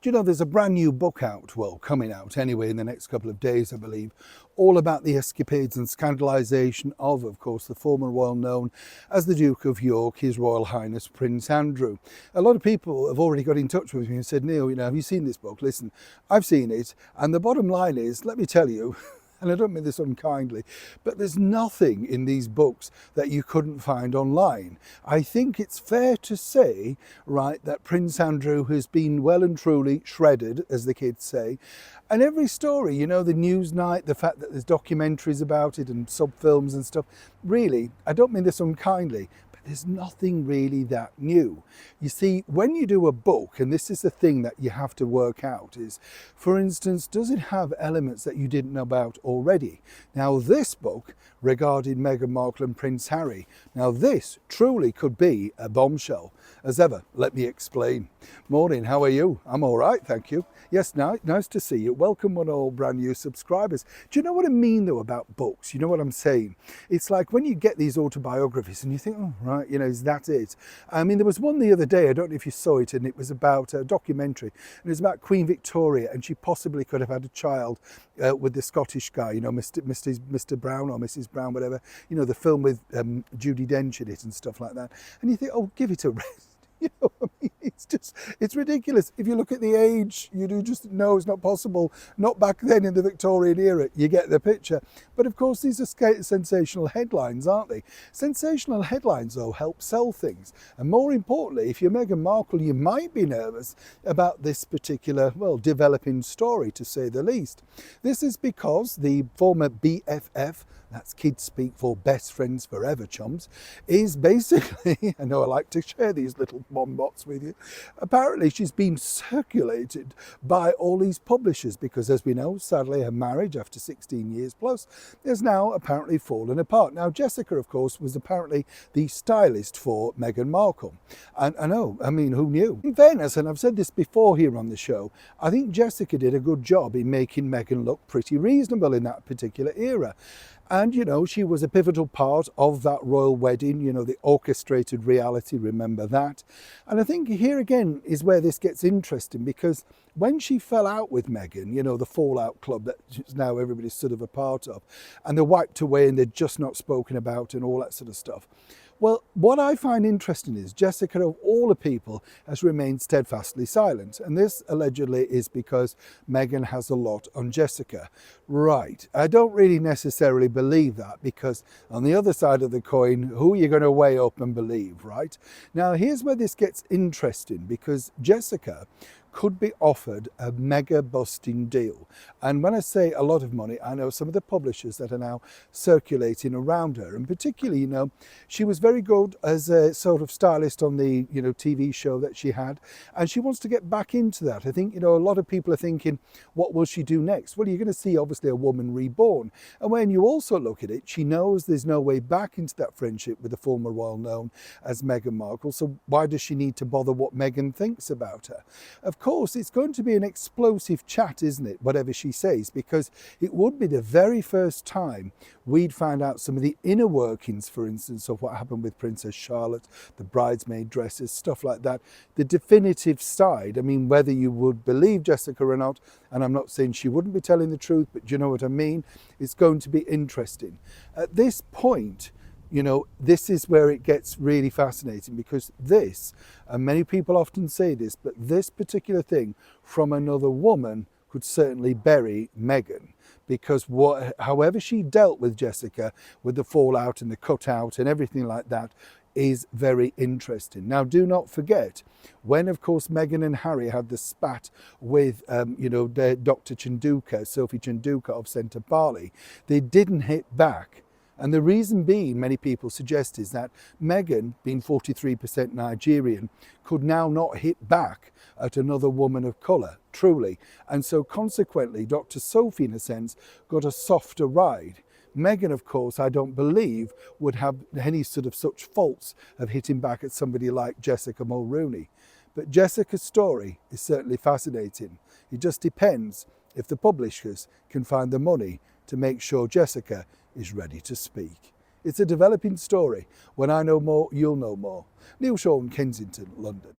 Do you know there's a brand new book out, well, coming out anyway in the next couple of days, I believe, all about the escapades and scandalisation of course, the former royal known as the Duke of York, His Royal Highness Prince Andrew. A lot of people have already got in touch with me and said, Neil, have you seen this book? Listen, I've seen it, and the bottom line is, let me tell you, and I don't mean this unkindly, but there's nothing in these books that you couldn't find online. I think it's fair to say, right, that Prince Andrew has been well and truly shredded, as the kids say. And every story, the Newsnight, the fact that there's documentaries about it and sub-films and stuff, really, I don't mean this unkindly, there's nothing really that new. You see, when you do a book, and this is the thing that you have to work out, is, for instance, does it have elements that you didn't know about already? Now, this book regarding Meghan Markle and Prince Harry, now this truly could be a bombshell. As ever, let me explain. Morning, how are you? I'm all right, thank you. Yes, nice to see you. Welcome on all brand new subscribers. Do you know what I mean though about books? You know what I'm saying? It's like when you get these autobiographies and you think, oh, right, is that it? I mean, there was one the other day, I don't know if you saw it, and it was about a documentary, and it was about Queen Victoria, and she possibly could have had a child with the Scottish guy, Mr. Brown or Mrs. Brown, whatever, the film with Judi Dench in it and stuff like that. And you think, oh, give it a rest. It's ridiculous. If you look at the age, you do just know it's not possible. Not back then in the Victorian era. You get the picture. But of course, these are sensational headlines, aren't they? Sensational headlines, though, help sell things. And more importantly, if you're Meghan Markle, you might be nervous about this particular, developing story, to say the least. This is because the former BFF, that's kids speak for best friends forever, chums, is basically, I know I like to share these little bombots with you, apparently she's been circulated by all these publishers because, as we know, sadly her marriage after 16 years plus has now apparently fallen apart. Now, Jessica, of course, was apparently the stylist for Meghan Markle. And I know, who knew? In fairness, and I've said this before here on the show, I think Jessica did a good job in making Meghan look pretty reasonable in that particular era. And, she was a pivotal part of that royal wedding, the orchestrated reality, remember that. And I think here again is where this gets interesting, because when she fell out with Meghan, the Fallout Club that now everybody's sort of a part of, and they're wiped away and they're just not spoken about and all that sort of stuff. Well, what I find interesting is Jessica, of all the people, has remained steadfastly silent. And this allegedly is because Meghan has a lot on Jessica. Right. I don't really necessarily believe that, because on the other side of the coin, who are you going to weigh up and believe, right? Now, here's where this gets interesting, because Jessica could be offered a mega busting deal. And when I say a lot of money, I know some of the publishers that are now circulating around her. And particularly, she was very good as a sort of stylist on the, TV show that she had. And she wants to get back into that. I think, a lot of people are thinking, what will she do next? Well, you're going to see, obviously, a woman reborn. And when you also look at it, she knows there's no way back into that friendship with the former royal known as Meghan Markle. So why does she need to bother what Meghan thinks about her? Of course, it's going to be an explosive chat, isn't it? Whatever she says, because it would be the very first time we'd find out some of the inner workings, for instance, of what happened with Princess Charlotte, the bridesmaid dresses, stuff like that. The definitive side, whether you would believe Jessica or not, and I'm not saying she wouldn't be telling the truth, but do you know what I mean? It's going to be interesting. At this point, this is where it gets really fascinating, because this, and many people often say this, but this particular thing from another woman could certainly bury Meghan, because however she dealt with Jessica, with the fallout and the cutout and everything like that, is very interesting. Now, do not forget, when, of course, Meghan and Harry had the spat with, their Dr. Chanduka, Sophie Chanduka of Centre Parley, they didn't hit back. And the reason being, many people suggest, is that Meghan, being 43% Nigerian, could now not hit back at another woman of colour, truly. And so consequently, Dr. Sophie, in a sense, got a softer ride. Meghan, of course, I don't believe would have any sort of such faults of hitting back at somebody like Jessica Mulrooney. But Jessica's story is certainly fascinating. It just depends if the publishers can find the money to make sure Jessica is ready to speak. It's a developing story. When I know more, you'll know more. Neil Shaw in Kensington, London.